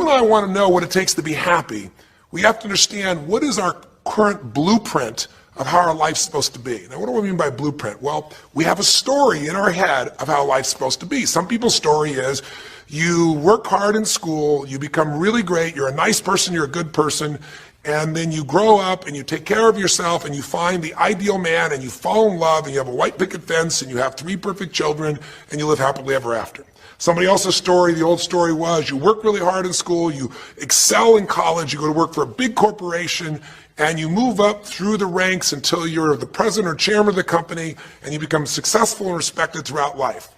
and I want to know what it takes to be happy, we have to understand what is our current blueprint of how our life's supposed to be. Now, what do I mean by blueprint? Well, we have a story in our head of how life's supposed to be. Some people's story is you work hard in school, you become really great, you're a nice person, you're a good person, and then you grow up and you take care of yourself and you find the ideal man and you fall in love and you have a white picket fence and you have 3 perfect children and you live happily ever after. Somebody else's story, the old story was you work really hard in school, you excel in college, you go to work for a big corporation, and you move up through the ranks until you're the president or chairman of the company and you become successful and respected throughout life.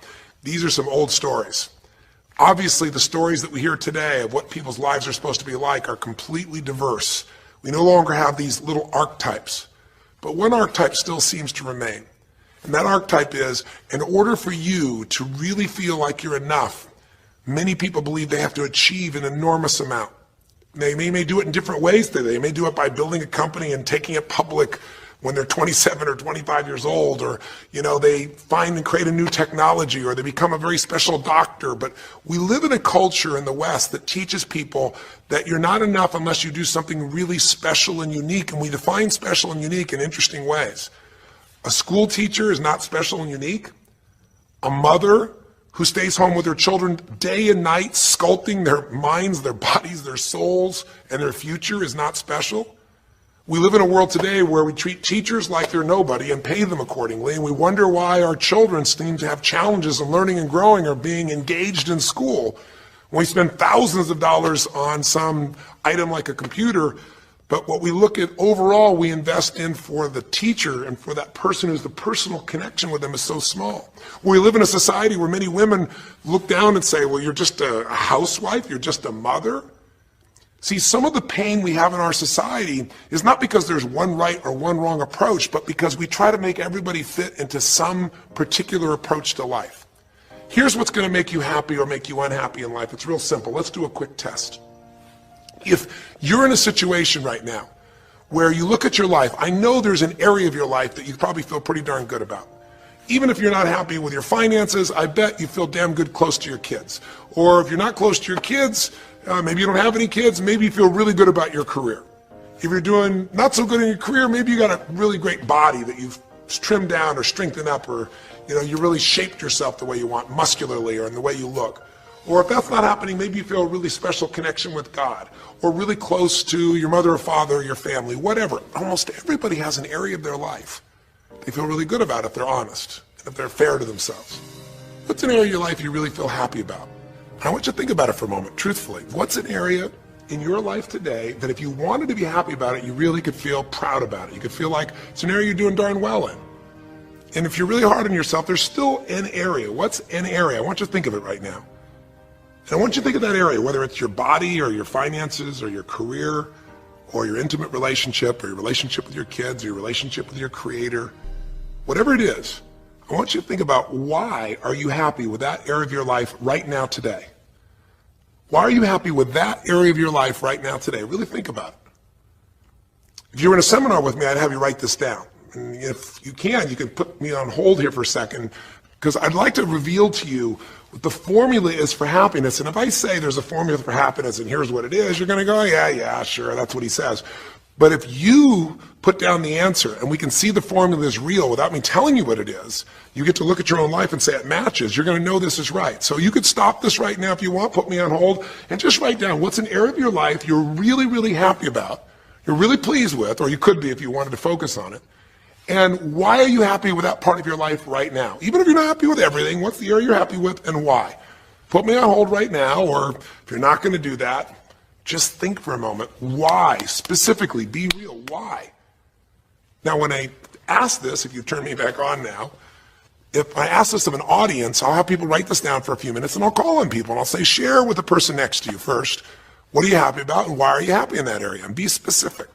These are some old stories. Obviously, the stories that we hear today of what people's lives are supposed to be like are completely diverse. We no longer have these little archetypes, but one archetype still seems to remain. And that archetype is, in order for you to really feel like you're enough, many people believe they have to achieve an enormous amount. They may do it in different ways today. They may do it by building a company and taking it public when they're 27 or 25 years old, or they find and create a new technology, or they become a very special doctor. But we live in a culture in the West that teaches people that you're not enough unless you do something really special and unique, and we define special and unique in interesting ways. A school teacher is not special and unique. A mother who stays home with her children day and night, sculpting their minds, their bodies, their souls, and their future is not special. We live in a world today where we treat teachers like they're nobody and pay them accordingly, and we wonder why our children seem to have challenges in learning and growing or being engaged in school. When we spend thousands of dollars on some item like a computer, but what we look at overall, we invest in for the teacher and for that person who's the personal connection with them is so small. We live in a society where many women look down and say, well, you're just a housewife, you're just a mother. See, some of the pain we have in our society is not because there's one right or one wrong approach, but because we try to make everybody fit into some particular approach to life. Here's what's going to make you happy or make you unhappy in life. It's real simple. Let's do a quick test. If you're in a situation right now where you look at your life, I know there's an area of your life that you probably feel pretty darn good about. Even if you're not happy with your finances, I bet you feel damn good close to your kids. Or if you're not close to your kids, maybe you don't have any kids, maybe you feel really good about your career. If you're doing not so good in your career, maybe you got a really great body that you've trimmed down or strengthened up, or you really shaped yourself the way you want, muscularly, or in the way you look. Or if that's not happening, maybe you feel a really special connection with God, or really close to your mother or father or your family, whatever. Almost everybody has an area of their life they feel really good about if they're honest, and if they're fair to themselves. What's an area of your life you really feel happy about? I want you to think about it for a moment, truthfully. What's an area in your life today that if you wanted to be happy about it, you really could feel proud about it? You could feel like it's an area you're doing darn well in. And if you're really hard on yourself, there's still an area. What's an area? I want you to think of it right now. And I want you to think of that area, whether it's your body or your finances or your career or your intimate relationship or your relationship with your kids or your relationship with your creator, whatever it is. I want you to think about, why are you happy with that area of your life right now today? Why are you happy with that area of your life right now today? Really think about it. If you were in a seminar with me, I'd have you write this down. And if you can put me on hold here for a second, because I'd like to reveal to you what the formula is for happiness. And if I say there's a formula for happiness and here's what it is, you're going to go, yeah, sure, that's what he says. But if you put down the answer and we can see the formula is real without me telling you what it is, you get to look at your own life and say it matches. You're going to know this is right. So you could stop this right now if you want, put me on hold, and just write down what's an area of your life you're really, really happy about, you're really pleased with, or you could be if you wanted to focus on it. And why are you happy with that part of your life right now? Even if you're not happy with everything, what's the area you're happy with and why? Put me on hold right now, or if you're not going to do that, just think for a moment. Why? Specifically, be real. Why? Now, when I ask this, if you turn me back on now, if I ask this of an audience, I'll have people write this down for a few minutes, and I'll call on people, and I'll say, share with the person next to you first. What are you happy about, and why are you happy in that area? And be specific.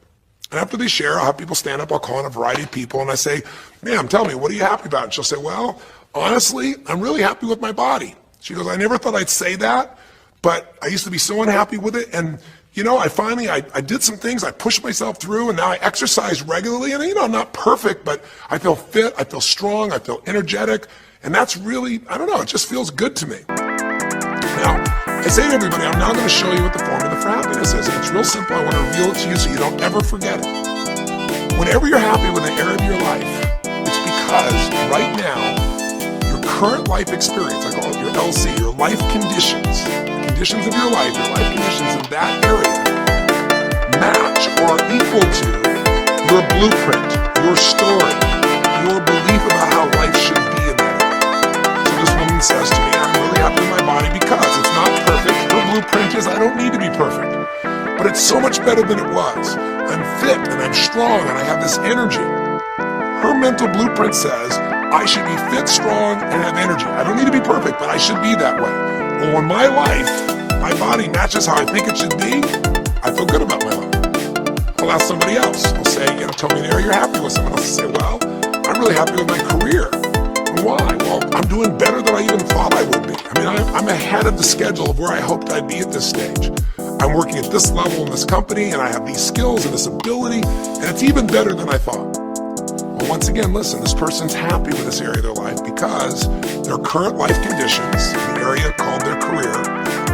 And after they share, I'll have people stand up, I'll call on a variety of people, and I say, ma'am, tell me, what are you happy about? And she'll say, well, honestly, I'm really happy with my body. She goes, I never thought I'd say that, but I used to be so unhappy with it, and I did some things, I pushed myself through, and now I exercise regularly, and I'm not perfect, but I feel fit, I feel strong, I feel energetic, and that's really, it just feels good to me. Now, I say to everybody, I'm now going to show you what the formula for happiness is. And it's real simple. I want to reveal it to you so you don't ever forget it. Whenever you're happy with an area of your life, it's because right now, your current life experience, I call it your LC, your life conditions, the conditions of your life conditions in that area match or are equal to your blueprint, your story, your belief about how life should be in that area. So this woman says to me, I'm really happy with my body because it's not perfect. Her blueprint is I don't need to be perfect, but it's so much better than it was. I'm fit and I'm strong and I have this energy. Her mental blueprint says I should be fit, strong, and have energy. I don't need to be perfect, but I should be that way. Well, when my life, my body matches how I think it should be, I feel good about my life. I'll ask somebody else. I'll say, tell me an area you're happy with. Someone else will say, well, I'm really happy with my career. And why? Well, I'm doing better than I even thought I would be. I mean, I'm ahead of the schedule of where I hoped I'd be at this stage. I'm working at this level in this company, and I have these skills and this ability, and it's even better than I thought. Well, once again, listen, this person's happy with this area of their life because their current life conditions, the area called their career,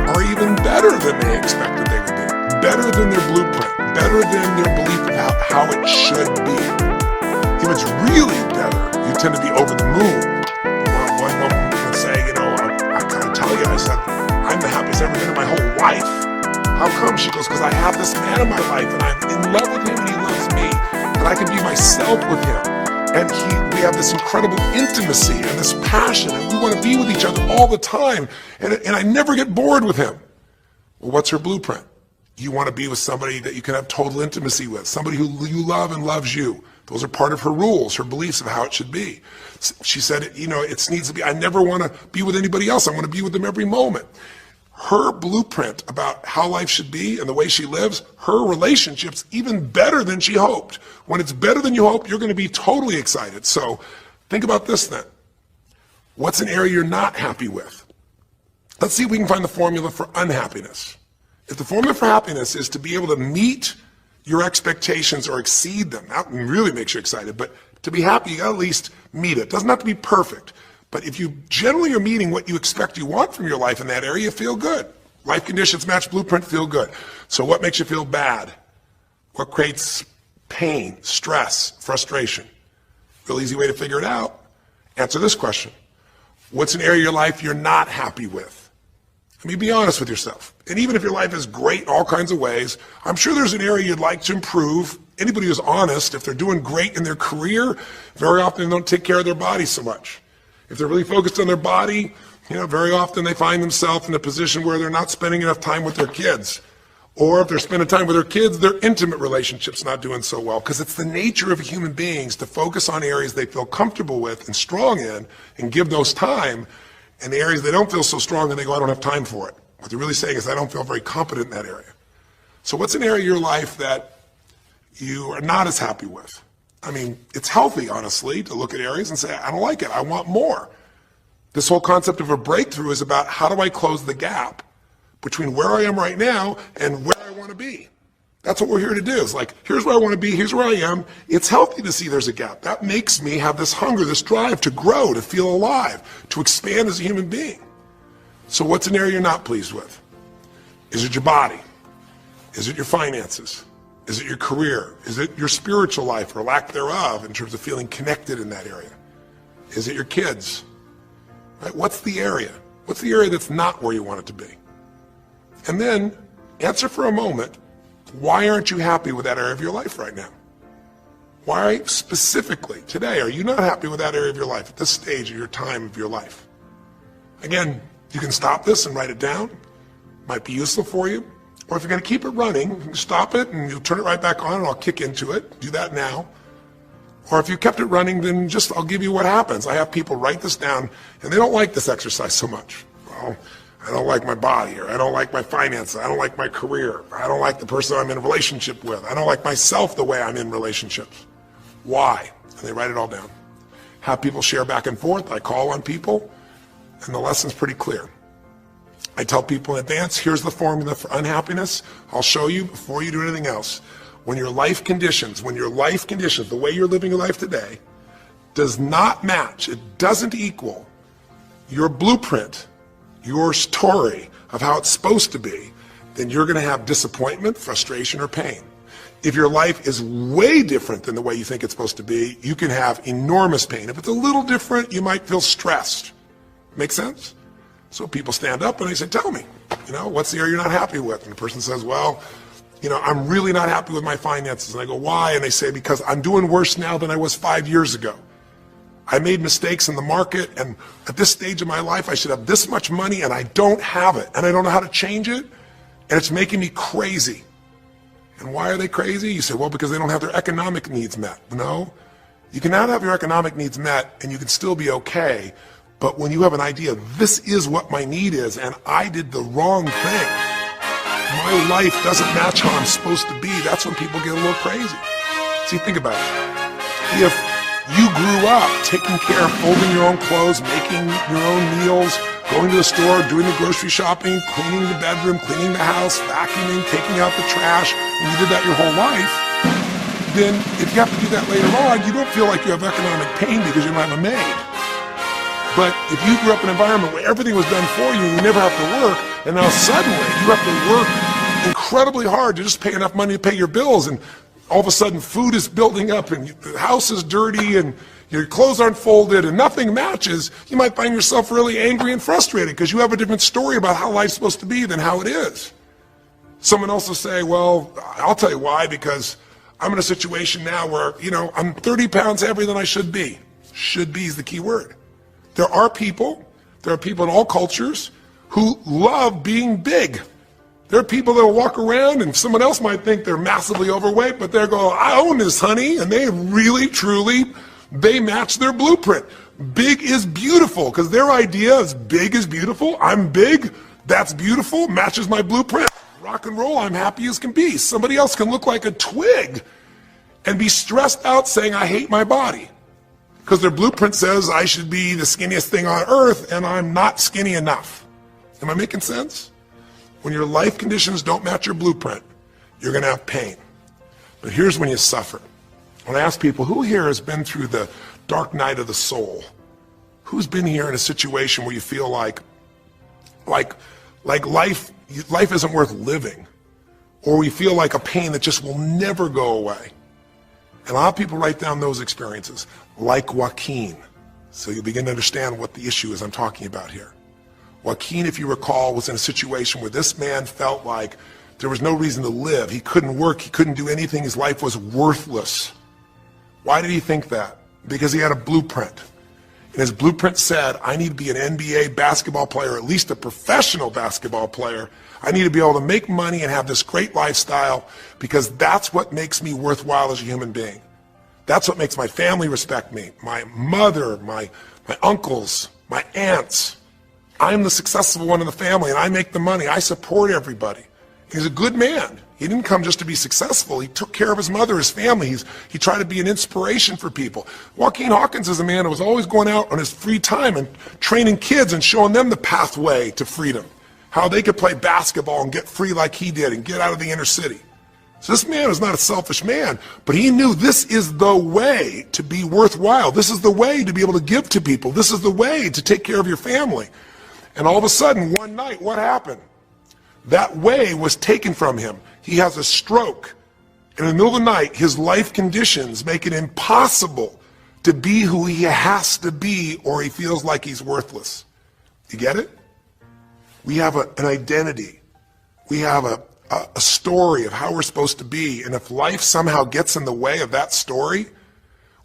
are even better than they expected they would be. Better than their blueprint, better than their belief about how it should be. If it's really better, you tend to be over the moon. One woman would say, I gotta tell you, I said, I'm the happiest I've ever been in my whole life. How come? She goes, because I have this man in my life and I'm in love with him and he loves me and I can be myself with him. And we have this incredible intimacy and this passion and we want to be with each other all the time and I never get bored with him. Well, what's her blueprint? You want to be with somebody that you can have total intimacy with, somebody who you love and loves you. Those are part of her rules, her beliefs of how it should be. She said, it needs to be, I never want to be with anybody else. I want to be with them every moment. Her blueprint about how life should be and the way she lives, her relationship's even better than she hoped. When it's better than you hope, you're going to be totally excited. So think about this then. What's an area you're not happy with? Let's see if we can find the formula for unhappiness. If the formula for happiness is to be able to meet your expectations or exceed them, that really makes you excited, but to be happy, you got to at least meet it. It doesn't have to be perfect. But if you generally are meeting what you expect you want from your life in that area, you feel good. Life conditions match blueprint, feel good. So what makes you feel bad? What creates pain, stress, frustration? Real easy way to figure it out. Answer this question. What's an area of your life you're not happy with? I mean, be honest with yourself. And even if your life is great in all kinds of ways, I'm sure there's an area you'd like to improve. Anybody who's honest, if they're doing great in their career, very often they don't take care of their body so much. If they're really focused on their body, very often they find themselves in a position where they're not spending enough time with their kids. Or if they're spending time with their kids, their intimate relationship's not doing so well. Because it's the nature of human beings to focus on areas they feel comfortable with and strong in and give those time. And the areas they don't feel so strong and they go, I don't have time for it. What they're really saying is, I don't feel very competent in that area. So what's an area of your life that you are not as happy with? I mean, it's healthy, honestly, to look at areas and say, I don't like it, I want more. This whole concept of a breakthrough is about how do I close the gap between where I am right now and where I want to be. That's what we're here to do. It's like, here's where I want to be, here's where I am. It's healthy to see there's a gap. That makes me have this hunger, this drive to grow, to feel alive, to expand as a human being. So what's an area you're not pleased with? Is it your body? Is it your finances? Is it your career? Is it your spiritual life or lack thereof in terms of feeling connected in that area? Is it your kids? Right? What's the area? What's the area that's not where you want it to be? And then answer for a moment, why aren't you happy with that area of your life right now? Why specifically today are you not happy with that area of your life at this stage of your time of your life? Again, you can stop this and write it down. Might be useful for you. Or if you're going to keep it running, you can stop it and you'll turn it right back on and I'll kick into it. Do that now. Or if you kept it running, then I'll give you what happens. I have people write this down and they don't like this exercise so much. Well, I don't like my body, or I don't like my finances, I don't like my career, I don't like the person I'm in a relationship with, I don't like myself the way I'm in relationships. Why? And they write it all down. Have people share back and forth. I call on people and the lesson's pretty clear. I tell people in advance, here's the formula for unhappiness. I'll show you before you do anything else. When your life conditions, the way you're living your life today, does not match, it doesn't equal your blueprint, your story of how it's supposed to be, then you're going to have disappointment, frustration, or pain. If your life is way different than the way you think it's supposed to be, you can have enormous pain. If it's a little different, you might feel stressed. Make sense? So people stand up and they say, tell me, what's the area you're not happy with? And the person says, well, I'm really not happy with my finances. And I go, why? And they say, because I'm doing worse now than I was 5 years ago. I made mistakes in the market, and at this stage of my life, I should have this much money, and I don't have it, and I don't know how to change it, and it's making me crazy. And why are they crazy? You say, well, because they don't have their economic needs met. No, you cannot have your economic needs met, and you can still be okay, but when you have an idea, this is what my need is, and I did the wrong thing, my life doesn't match how I'm supposed to be, that's when people get a little crazy. See, think about it. If you grew up taking care of folding your own clothes, making your own meals, going to the store, doing the grocery shopping, cleaning the bedroom, cleaning the house, vacuuming, taking out the trash, and you did that your whole life, then if you have to do that later on, you don't feel like you have economic pain because you don't have a maid. But if you grew up in an environment where everything was done for you and you never have to work, and now suddenly you have to work incredibly hard to just pay enough money to pay your bills, and all of a sudden food is building up and the house is dirty and your clothes aren't folded and nothing matches, you might find yourself really angry and frustrated because you have a different story about how life's supposed to be than how it is. Someone else will say, well, I'll tell you why, because I'm in a situation now where, I'm 30 pounds heavier than I should be. Should be is the key word. There are people in all cultures who love being big. There are people that will walk around and someone else might think they're massively overweight, but they're going, I own this, honey, and they really, truly, they match their blueprint. Big is beautiful, because their idea is big is beautiful. I'm big, that's beautiful, matches my blueprint. Rock and roll, I'm happy as can be. Somebody else can look like a twig and be stressed out saying, I hate my body, because their blueprint says I should be the skinniest thing on earth, and I'm not skinny enough. Am I making sense? When your life conditions don't match your blueprint, you're going to have pain. But here's when you suffer. When I ask people, who here has been through the dark night of the soul? Who's been here in a situation where you feel like life isn't worth living, or we feel like a pain that just will never go away? And a lot of people write down those experiences, like Joaquin. So you begin to understand what the issue is I'm talking about here. Joaquin, if you recall, was in a situation where this man felt like there was no reason to live. He couldn't work, he couldn't do anything, his life was worthless. Why did he think that? Because he had a blueprint. And his blueprint said, I need to be an NBA basketball player, at least a professional basketball player. I need to be able to make money and have this great lifestyle, because that's what makes me worthwhile as a human being. That's what makes my family respect me. My mother, my uncles, my aunts. I'm the successful one in the family, and I make the money. I support everybody. He's a good man. He didn't come just to be successful. He took care of his mother, his family. He tried to be an inspiration for people. Joaquin Hawkins is a man who was always going out on his free time and training kids and showing them the pathway to freedom, how they could play basketball and get free like he did and get out of the inner city. So this man is not a selfish man, but he knew this is the way to be worthwhile. This is the way to be able to give to people. This is the way to take care of your family. And all of a sudden, one night, what happened? That way was taken from him. He has a stroke. And in the middle of the night, his life conditions make it impossible to be who he has to be, or he feels like he's worthless. You get it? We have an identity. We have a story of how we're supposed to be. And if life somehow gets in the way of that story,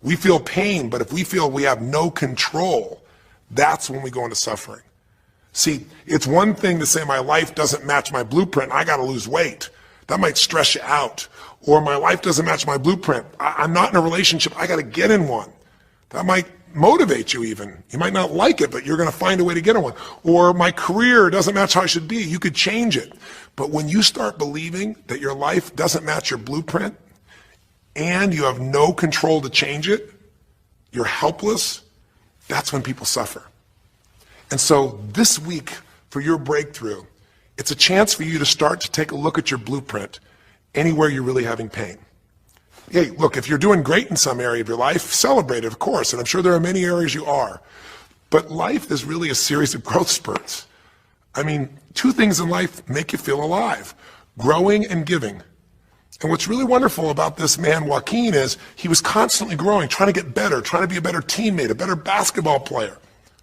we feel pain. But if we feel we have no control, that's when we go into suffering. See, it's one thing to say my life doesn't match my blueprint, I got to lose weight. That might stress you out. Or my life doesn't match my blueprint, I'm not in a relationship, I got to get in one. That might motivate you even. You might not like it, but you're going to find a way to get in one. Or my career doesn't match how I should be, you could change it. But when you start believing that your life doesn't match your blueprint, and you have no control to change it, you're helpless, that's when people suffer. And so this week, for your breakthrough, it's a chance for you to start to take a look at your blueprint anywhere you're really having pain. Hey, look, if you're doing great in some area of your life, celebrate it, of course, and I'm sure there are many areas you are. But life is really a series of growth spurts. I mean, two things in life make you feel alive: growing and giving. And what's really wonderful about this man, Joaquin, is he was constantly growing, trying to get better, trying to be a better teammate, a better basketball player.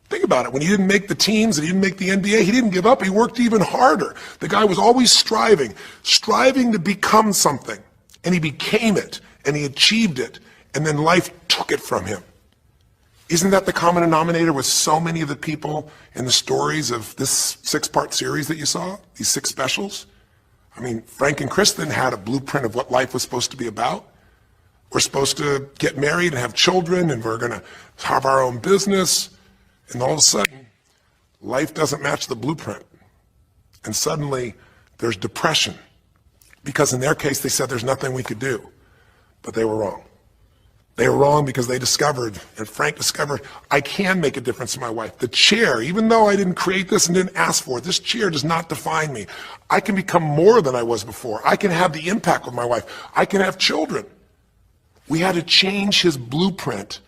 Think about it. When he didn't make the teams and he didn't make the NBA, he didn't give up. He worked even harder. The guy was always striving to become something. And he became it, and he achieved it, and then life took it from him. Isn't that the common denominator with so many of the people in the stories of this 6-part series that you saw, these 6 specials? I mean, Frank and Kristen had a blueprint of what life was supposed to be about. We're supposed to get married and have children, and we're going to have our own business. And all of a sudden, life doesn't match the blueprint. And suddenly, there's depression. Because in their case, they said there's nothing we could do. But they were wrong. They were wrong because they discovered, and Frank discovered, I can make a difference in my wife. The chair, even though I didn't create this and didn't ask for it, this chair does not define me. I can become more than I was before. I can have the impact with my wife. I can have children. We had to change his blueprint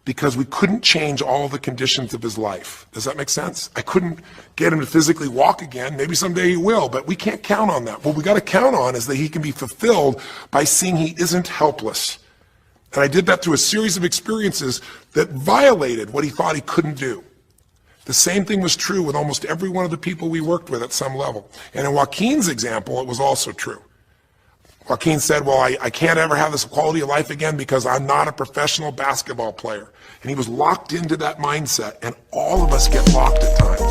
because we couldn't change all the conditions of his life. Does that make sense? I couldn't get him to physically walk again. Maybe someday he will, but we can't count on that. What we got to count on is that he can be fulfilled by seeing he isn't helpless. And I did that through a series of experiences that violated what he thought he couldn't do. The same thing was true with almost every one of the people we worked with at some level. And in Joaquin's example, it was also true. Joaquin said, well, I can't ever have this quality of life again because I'm not a professional basketball player. And he was locked into that mindset, and all of us get locked at times.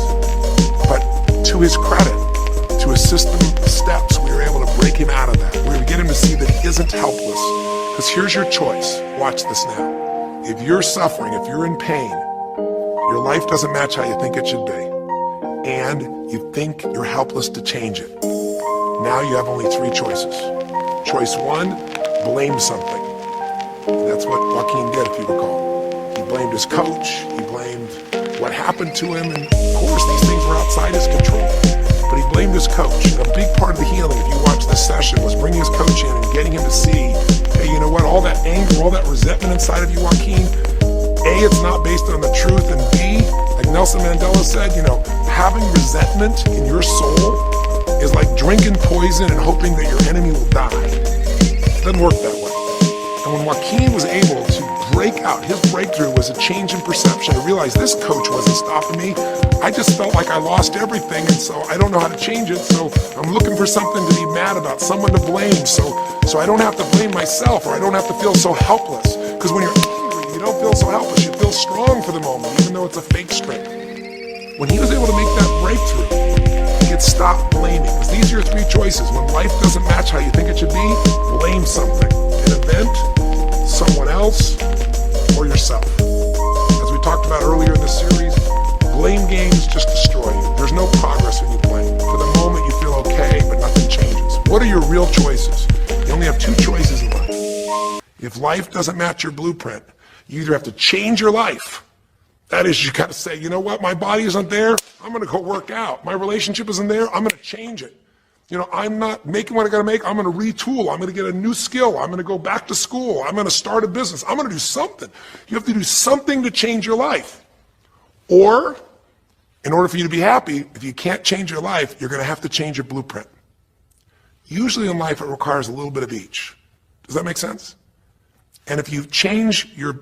But to his credit, to a system of steps, we were able to break him out of that. We were able to get him to see that he isn't helpless. Because here's your choice. Watch this now. If you're suffering, if you're in pain, your life doesn't match how you think it should be, and you think you're helpless to change it, now you have only 3 choices. Choice 1, blame something. And that's what Joaquin did, if you recall. He blamed his coach. He blamed what happened to him. And of course, these things were outside his control. But he blamed his coach. And a big part of the healing, if you watch this session, was bringing his coach in and getting him to see, hey, you know what, all that anger, all that resentment inside of you, Joaquin, A, it's not based on the truth, and B, like Nelson Mandela said, you know, having resentment in your soul is like drinking poison and hoping that your enemy will die. It doesn't work that way. And when Joaquin was able to break out, his breakthrough was a change in perception, to realize this coach wasn't stopping me. I just felt like I lost everything, and so I don't know how to change it, so I'm looking for something to be mad about, someone to blame, so I don't have to blame myself, or I don't have to feel so helpless. Because when you're angry, you don't feel so helpless, you feel strong for the moment, even though it's a fake strength. When he was able to make that breakthrough, he could stop blaming. Because these are your 3 choices. When life doesn't match how you think it should be, blame something. An event, someone else, or yourself. As we talked about earlier in this series, blame games just destroy you. There's no progress when you blame. For the moment you feel okay, but nothing changes. What are your real choices? You only have 2 choices in life. If life doesn't match your blueprint, you either have to change your life. That is, you got to say, you know what, my body isn't there, I'm going to go work out. My relationship isn't there, I'm going to change it. You know, I'm not making what I got to make, I'm going to retool, I'm going to get a new skill, I'm going to go back to school, I'm going to start a business, I'm going to do something. You have to do something to change your life. Or, in order for you to be happy, if you can't change your life, you're going to have to change your blueprint. Usually in life, it requires a little bit of each. Does that make sense? And if you change your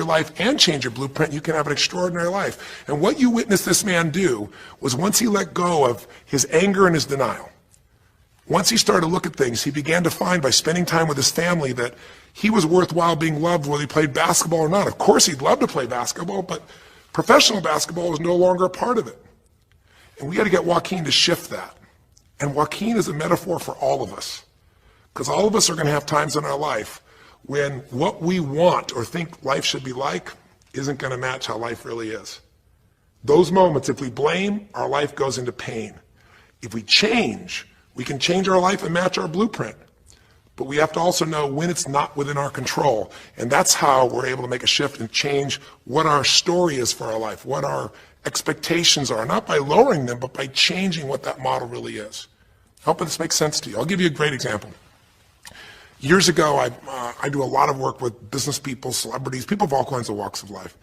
life and change your blueprint, you can have an extraordinary life. And what you witnessed this man do was, once he let go of his anger and his denial, once he started to look at things, he began to find, by spending time with his family, that he was worthwhile being loved whether he played basketball or not. Of course, he'd love to play basketball, but professional basketball was no longer a part of it. And we got to get Joaquin to shift that. And Joaquin is a metaphor for all of us. Because all of us are going to have times in our life when what we want or think life should be like isn't going to match how life really is. Those moments, if we blame, our life goes into pain. If we change, we can change our life and match our blueprint. But we have to also know when it's not within our control. And that's how we're able to make a shift and change what our story is for our life, what our expectations are, not by lowering them, but by changing what that model really is. I hope this makes sense to you. I'll give you a great example. Years ago, I do a lot of work with business people, celebrities, people of all kinds of walks of life.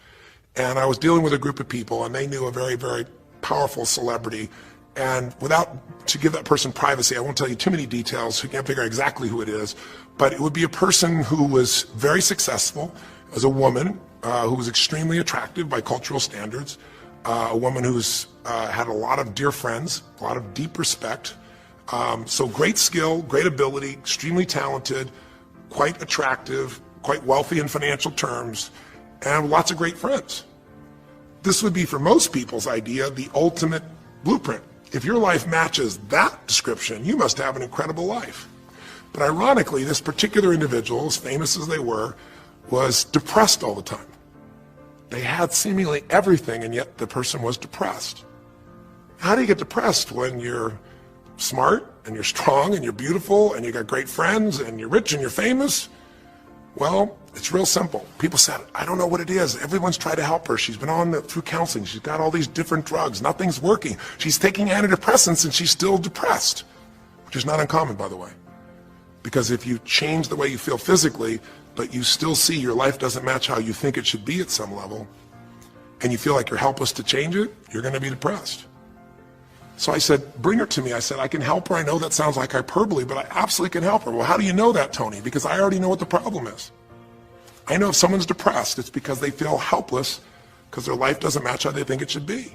And I was dealing with a group of people, and they knew a very, very powerful celebrity. And to give that person privacy, I won't tell you too many details, so you can't figure out exactly who it is, but it would be a person who was very successful as a woman, who was extremely attractive by cultural standards, a woman who's had a lot of dear friends, a lot of deep respect, so great skill, great ability, extremely talented, quite attractive, quite wealthy in financial terms, and lots of great friends. This would be, for most people's idea, the ultimate blueprint. If your life matches that description, you must have an incredible life. But ironically, this particular individual, as famous as they were, was depressed all the time. They had seemingly everything, and yet the person was depressed. How do you get depressed when you're smart, and you're strong, and you're beautiful, and you got great friends, and you're rich, and you're famous? Well, it's real simple. People said, I don't know what it is. Everyone's tried to help her. She's been through counseling. She's got all these different drugs. Nothing's working. She's taking antidepressants and she's still depressed, which is not uncommon, by the way. Because if you change the way you feel physically, but you still see your life doesn't match how you think it should be at some level, and you feel like you're helpless to change it, you're going to be depressed. So I said, bring her to me. I said, I can help her. I know that sounds like hyperbole, but I absolutely can help her. Well, how do you know that, Tony? Because I already know what the problem is. I know if someone's depressed, it's because they feel helpless because their life doesn't match how they think it should be.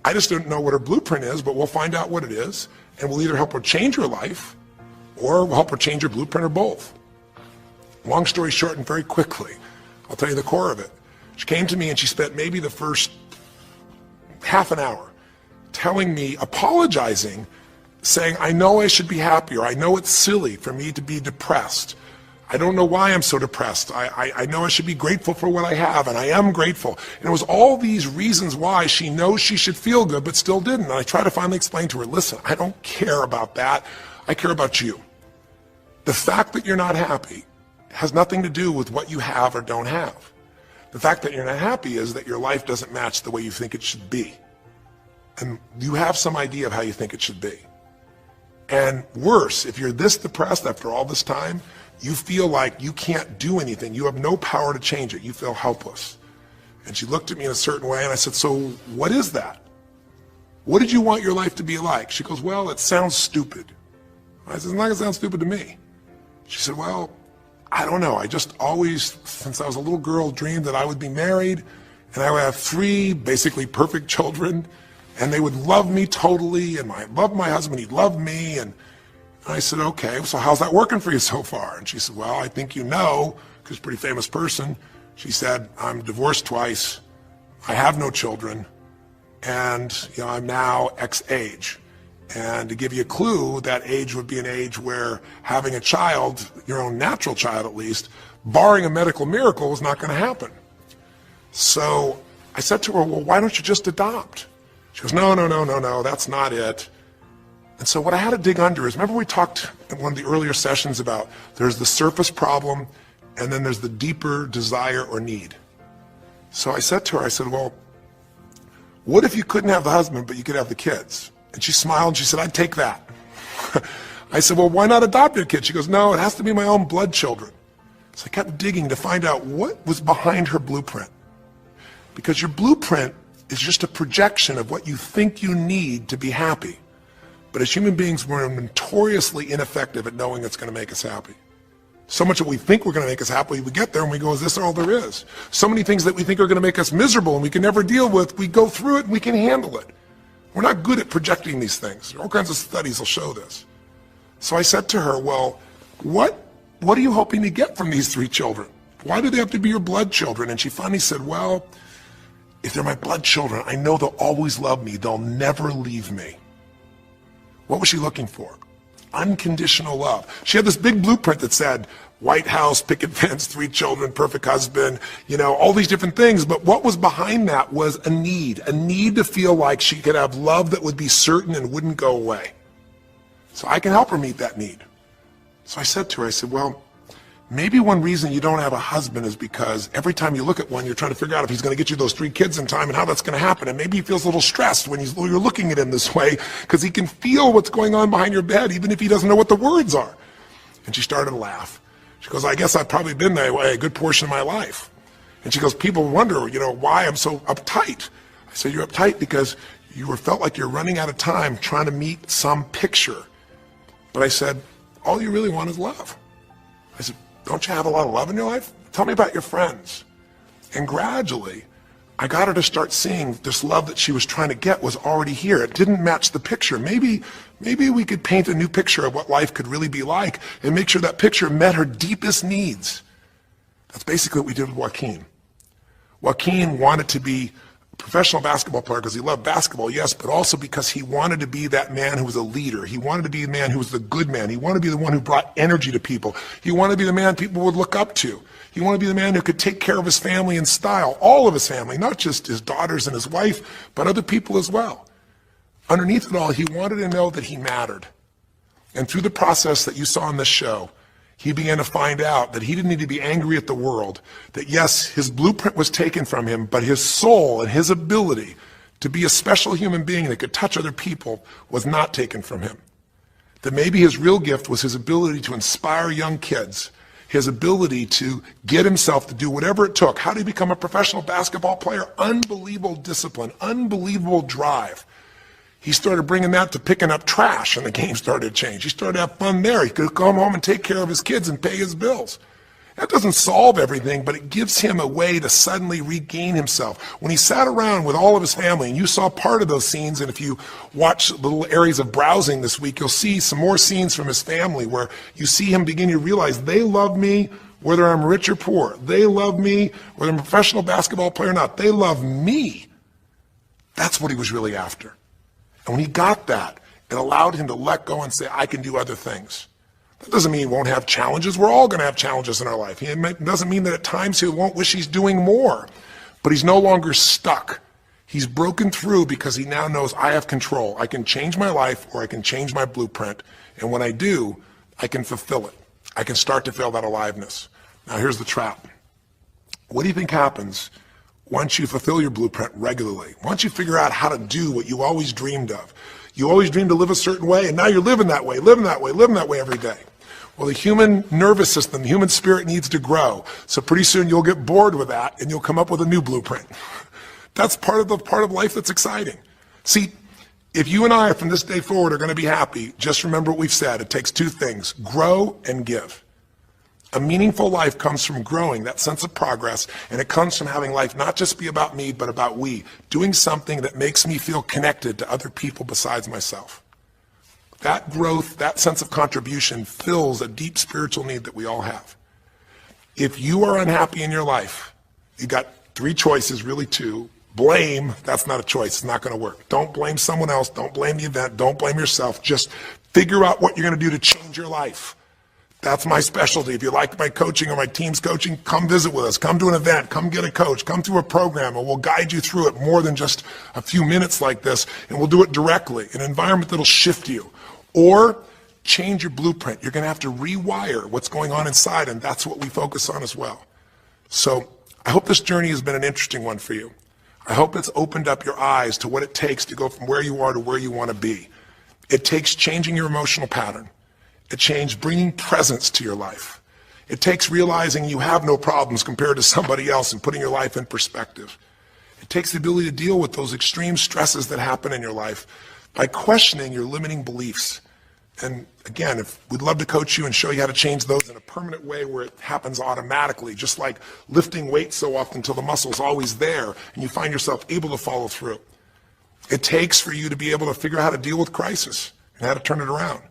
I just don't know what her blueprint is, but we'll find out what it is, and we'll either help her change her life, or we'll help her change her blueprint, or both. Long story short, and very quickly, I'll tell you the core of it. She came to me and she spent maybe the first half an hour telling me, apologizing, saying, I know I should be happier. I know it's silly for me to be depressed. I don't know why I'm so depressed. I know I should be grateful for what I have, and I am grateful. And it was all these reasons why she knows she should feel good, but still didn't. And I tried to finally explain to her, listen, I don't care about that. I care about you. The fact that you're not happy has nothing to do with what you have or don't have. The fact that you're not happy is that your life doesn't match the way you think it should be. And you have some idea of how you think it should be. And worse, if you're this depressed after all this time, you feel like you can't do anything. You have no power to change it. You feel helpless. And she looked at me in a certain way, and I said, so what is that? What did you want your life to be like? She goes, well, it sounds stupid. I said, it's not going to sound stupid to me. She said, well, I don't know. I just always, since I was a little girl, dreamed that I would be married, and I would have 3 basically perfect children, and they would love me totally, and I loved my husband, he loved me, and I said, okay, so how's that working for you so far? And she said, well, I think you know, because she's a pretty famous person. She said, I'm divorced twice, I have no children, and I'm now X age. And to give you a clue, that age would be an age where having a child, your own natural child at least, barring a medical miracle, was not going to happen. So I said to her, well, why don't you just adopt? She goes, no, that's not it. And so what I had to dig under is, remember we talked in one of the earlier sessions about there's the surface problem and then there's the deeper desire or need. So I said to her, I said, well, what if you couldn't have the husband but you could have the kids? And she smiled and she said, I'd take that. I said, well, why not adopt your kid? She goes, no, it has to be my own blood children. So I kept digging to find out what was behind her blueprint. Because your blueprint is just a projection of what you think you need to be happy. But as human beings, we're notoriously ineffective at knowing it's going to make us happy. So much that we think we're going to make us happy, we get there and we go, is this all there is? So many things that we think are going to make us miserable and we can never deal with, we go through it and we can handle it. We're not good at projecting these things. All kinds of studies will show this. So I said to her, well, what are you hoping to get from these 3 children? Why do they have to be your blood children? And she finally said, well, if they're my blood children, I know they'll always love me. They'll never leave me. What was she looking for? Unconditional love. She had this big blueprint that said, White House, picket fence, 3 children, perfect husband, all these different things. But what was behind that was a need to feel like she could have love that would be certain and wouldn't go away. So I can help her meet that need. So I said to her, I said, well, maybe one reason you don't have a husband is because every time you look at one, you're trying to figure out if he's going to get you those 3 kids in time and how that's going to happen. And maybe he feels a little stressed when you're looking at him this way because he can feel what's going on behind your bed, even if he doesn't know what the words are. And she started to laugh. She goes, I guess I've probably been that way a good portion of my life. And she goes, people wonder, why I'm so uptight. I said, you're uptight because you felt like you're running out of time trying to meet some picture. But I said, all you really want is love. I said, don't you have a lot of love in your life? Tell me about your friends. And gradually, I got her to start seeing this love that she was trying to get was already here. It didn't match the picture. Maybe we could paint a new picture of what life could really be like and make sure that picture met her deepest needs. That's basically what we did with Joaquin. Joaquin wanted to be a professional basketball player because he loved basketball, yes, but also because he wanted to be that man who was a leader. He wanted to be the man who was the good man. He wanted to be the one who brought energy to people. He wanted to be the man people would look up to. He wanted to be the man who could take care of his family in style, all of his family, not just his daughters and his wife, but other people as well. Underneath it all, he wanted to know that he mattered. And through the process that you saw in this show, he began to find out that he didn't need to be angry at the world, that yes, his blueprint was taken from him, but his soul and his ability to be a special human being that could touch other people was not taken from him. That maybe his real gift was his ability to inspire young kids, his ability to get himself to do whatever it took. How did he become a professional basketball player? Unbelievable discipline, unbelievable drive. He started bringing that to picking up trash, and the game started to change. He started to have fun there. He could come home and take care of his kids and pay his bills. That doesn't solve everything, but it gives him a way to suddenly regain himself. When he sat around with all of his family, and you saw part of those scenes, and if you watch little areas of browsing this week, you'll see some more scenes from his family where you see him begin to realize they love me whether I'm rich or poor. They love me whether I'm a professional basketball player or not. They love me. That's what he was really after. And when he got that, it allowed him to let go and say, I can do other things. That doesn't mean he won't have challenges. We're all going to have challenges in our life. It doesn't mean that at times he won't wish he's doing more. But he's no longer stuck. He's broken through because he now knows I have control. I can change my life or I can change my blueprint. And when I do, I can fulfill it. I can start to feel that aliveness. Now here's the trap. What do you think happens once you fulfill your blueprint regularly? Once you figure out how to do what you always dreamed of? You always dreamed to live a certain way, and now you're living that way, living that way, living that way every day. Well, the human nervous system, the human spirit needs to grow. So pretty soon you'll get bored with that, and you'll come up with a new blueprint. That's part of life that's exciting. See, if you and I from this day forward are going to be happy, just remember what we've said. It takes two things, grow and give. A meaningful life comes from growing, that sense of progress, and it comes from having life not just be about me, but about we, doing something that makes me feel connected to other people besides myself. That growth, that sense of contribution fills a deep spiritual need that we all have. If you are unhappy in your life, you got three choices, really two. Blame, that's not a choice, it's not going to work. Don't blame someone else, don't blame the event, don't blame yourself. Just figure out what you're going to do to change your life. That's my specialty. If you like my coaching or my team's coaching, come visit with us. Come to an event. Come get a coach. Come to a program, and we'll guide you through it more than just a few minutes like this, and we'll do it directly in an environment that'll shift you. Or change your blueprint. You're going to have to rewire what's going on inside, and that's what we focus on as well. So I hope this journey has been an interesting one for you. I hope it's opened up your eyes to what it takes to go from where you are to where you want to be. It takes changing your emotional pattern. It takes bringing presence to your life. It takes realizing you have no problems compared to somebody else and putting your life in perspective. It takes the ability to deal with those extreme stresses that happen in your life by questioning your limiting beliefs. And again, we'd love to coach you and show you how to change those in a permanent way where it happens automatically, just like lifting weights so often until the muscle's always there and you find yourself able to follow through. It takes for you to be able to figure out how to deal with crisis and how to turn it around.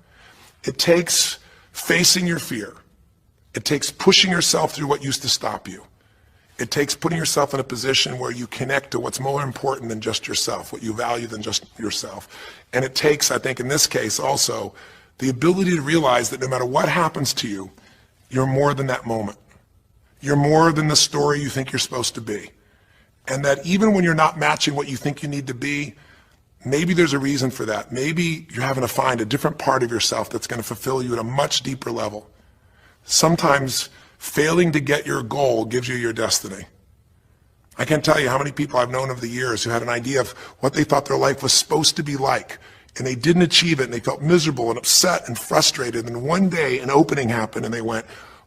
It takes facing your fear. It takes pushing yourself through what used to stop you. It takes putting yourself in a position where you connect to what's more important than just yourself, what you value than just yourself. And it takes, I think in this case also, the ability to realize that no matter what happens to you, you're more than that moment. You're more than the story you think you're supposed to be. And that even when you're not matching what you think you need to be, maybe there's a reason for that. Maybe you're having to find a different part of yourself that's going to fulfill you at a much deeper level. Sometimes failing to get your goal gives you your destiny. I can't tell you how many people I've known over the years who had an idea of what they thought their life was supposed to be like, and they didn't achieve it, and they felt miserable and upset and frustrated, and one day an opening happened, and they went,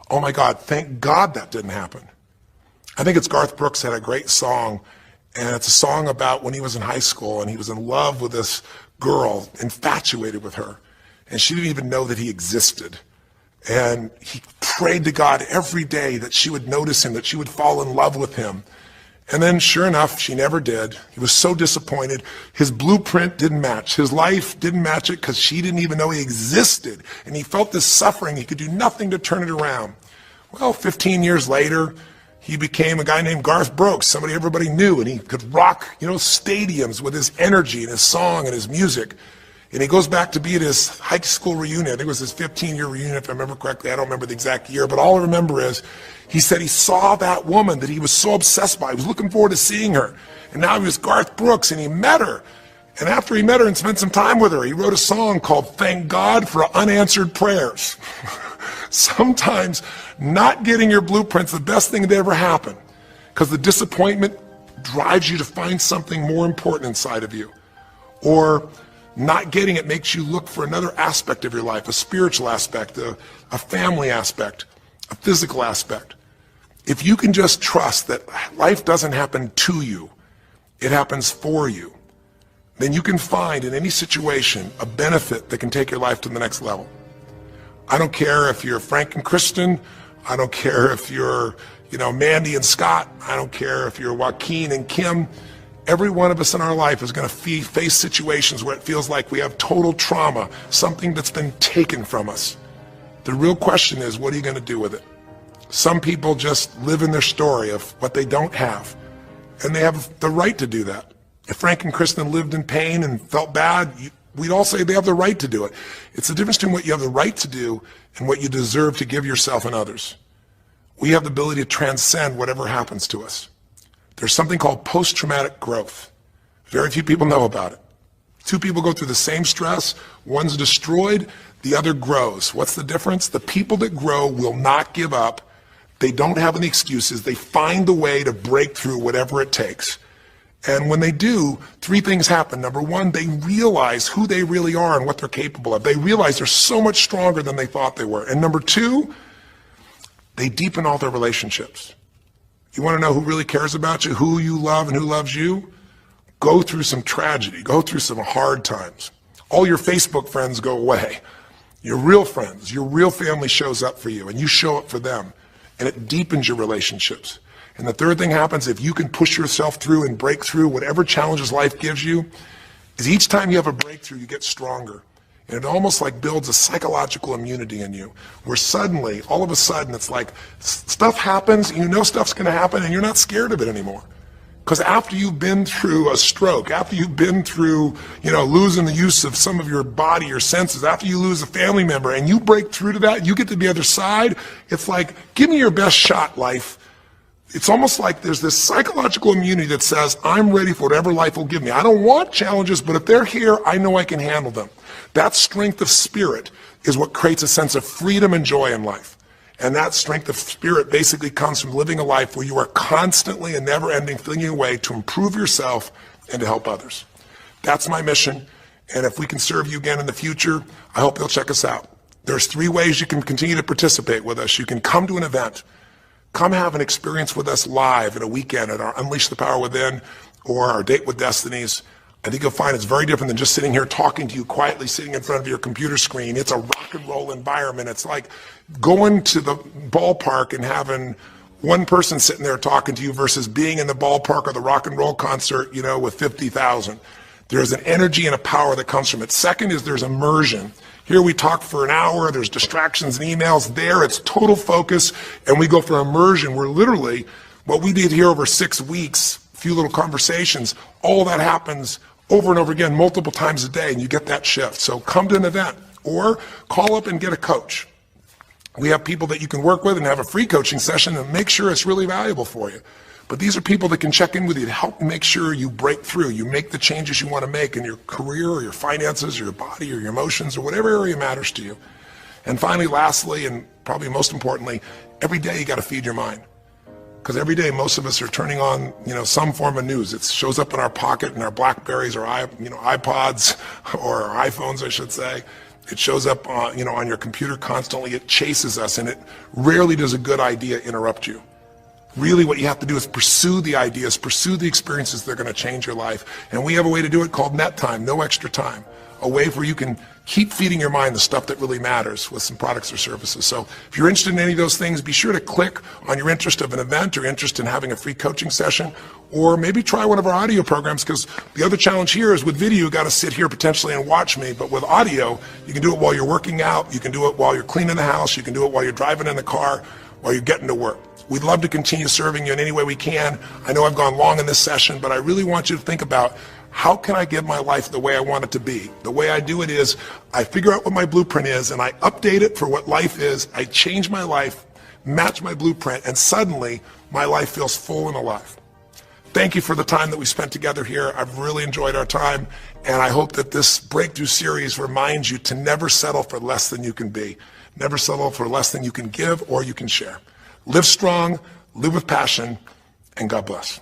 oh my God, thank God that didn't happen. I think it's Garth Brooks had a great song, And it's a song about when he was in high school and he was in love with this girl, infatuated with her. And she didn't even know that he existed. And he prayed to God every day that she would notice him, that she would fall in love with him. And then sure enough, she never did. He was so disappointed. His blueprint didn't match. His life didn't match it because she didn't even know he existed. And he felt this suffering. He could do nothing to turn it around. Well, 15 years later, he became a guy named Garth Brooks, somebody everybody knew, and he could rock, stadiums with his energy and his song and his music. And he goes back to be at his high school reunion. I think it was his 15-year reunion, if I remember correctly. I don't remember the exact year, but all I remember is he said he saw that woman that he was so obsessed by. He was looking forward to seeing her. And now he was Garth Brooks, and he met her. And after he met her and spent some time with her, he wrote a song called Thank God for Unanswered Prayers. Sometimes not getting your blueprint's the best thing that ever happened, because the disappointment drives you to find something more important inside of you. Or not getting it makes you look for another aspect of your life, a spiritual aspect, a family aspect, a physical aspect. If you can just trust that life doesn't happen to you, it happens for you, then you can find in any situation a benefit that can take your life to the next level. I don't care if you're Frank and Kristen. I don't care if you're, Mandy and Scott. I don't care if you're Joaquin and Kim. Every one of us in our life is going to face situations where it feels like we have total trauma, something that's been taken from us. The real question is, what are you going to do with it? Some people just live in their story of what they don't have, and they have the right to do that. If Frank and Kristen lived in pain and felt bad, we'd all say they have the right to do it. It's the difference between what you have the right to do and what you deserve to give yourself and others. We have the ability to transcend whatever happens to us. There's something called post-traumatic growth. Very few people know about it. Two people go through the same stress. One's destroyed, the other grows. What's the difference? The people that grow will not give up. They don't have any excuses. They find the way to break through whatever it takes. And when they do, three things happen. Number one, they realize who they really are and what they're capable of. They realize they're so much stronger than they thought they were. And number two, they deepen all their relationships. You want to know who really cares about you, who you love and who loves you? Go through some tragedy, go through some hard times. All your Facebook friends go away. Your real friends, your real family shows up for you, and you show up for them, and it deepens your relationships. And the third thing happens, if you can push yourself through and break through whatever challenges life gives you, is each time you have a breakthrough, you get stronger. And it almost like builds a psychological immunity in you, where suddenly, all of a sudden, it's like stuff happens, you know stuff's going to happen, and you're not scared of it anymore. Because after you've been through a stroke, after you've been through, losing the use of some of your body, your senses, after you lose a family member, and you break through to that, you get to the other side, it's like, give me your best shot, life. It's almost like there's this psychological immunity that says, I'm ready for whatever life will give me. I don't want challenges, but if they're here, I know I can handle them. That strength of spirit is what creates a sense of freedom and joy in life. And that strength of spirit basically comes from living a life where you are constantly and never-ending flinging away to improve yourself and to help others. That's my mission. And if we can serve you again in the future, I hope you'll check us out. There's 3 ways you can continue to participate with us. You can come to an event. Come have an experience with us live at a weekend at our Unleash the Power Within or our Date with Destinies. I think you'll find it's very different than just sitting here talking to you quietly, sitting in front of your computer screen. It's a rock and roll environment. It's like going to the ballpark and having one person sitting there talking to you versus being in the ballpark or the rock and roll concert, with 50,000. There's an energy and a power that comes from it. Second is there's immersion. Here we talk for an hour, there's distractions and emails. There it's total focus, and we go for immersion where literally what we did here over 6 weeks, a few little conversations, all that happens over and over again, multiple times a day, and you get that shift. So come to an event or call up and get a coach. We have people that you can work with and have a free coaching session and make sure it's really valuable for you. But these are people that can check in with you to help make sure you break through, you make the changes you want to make in your career or your finances or your body or your emotions or whatever area matters to you. And finally, lastly, and probably most importantly, every day you got to feed your mind. Because every day most of us are turning on, some form of news. It shows up in our pocket, in our Blackberries or iPods or our iPhones, I should say. It shows up, on your computer constantly. It chases us, and it rarely does a good idea interrupt you. Really what you have to do is pursue the ideas, pursue the experiences that are going to change your life. And we have a way to do it called net time, no extra time. A way where you can keep feeding your mind the stuff that really matters with some products or services. So if you're interested in any of those things, be sure to click on your interest of an event or interest in having a free coaching session, or maybe try one of our audio programs, because the other challenge here is with video, you got to sit here potentially and watch me, but with audio, you can do it while you're working out, you can do it while you're cleaning the house, you can do it while you're driving in the car, while you're getting to work. We'd love to continue serving you in any way we can. I know I've gone long in this session, but I really want you to think about, how can I get my life the way I want it to be? The way I do it is I figure out what my blueprint is and I update it for what life is. I change my life, match my blueprint, and suddenly my life feels full and alive. Thank you for the time that we spent together here. I've really enjoyed our time, and I hope that this breakthrough series reminds you to never settle for less than you can be. Never settle for less than you can give or you can share. Live strong, live with passion, and God bless.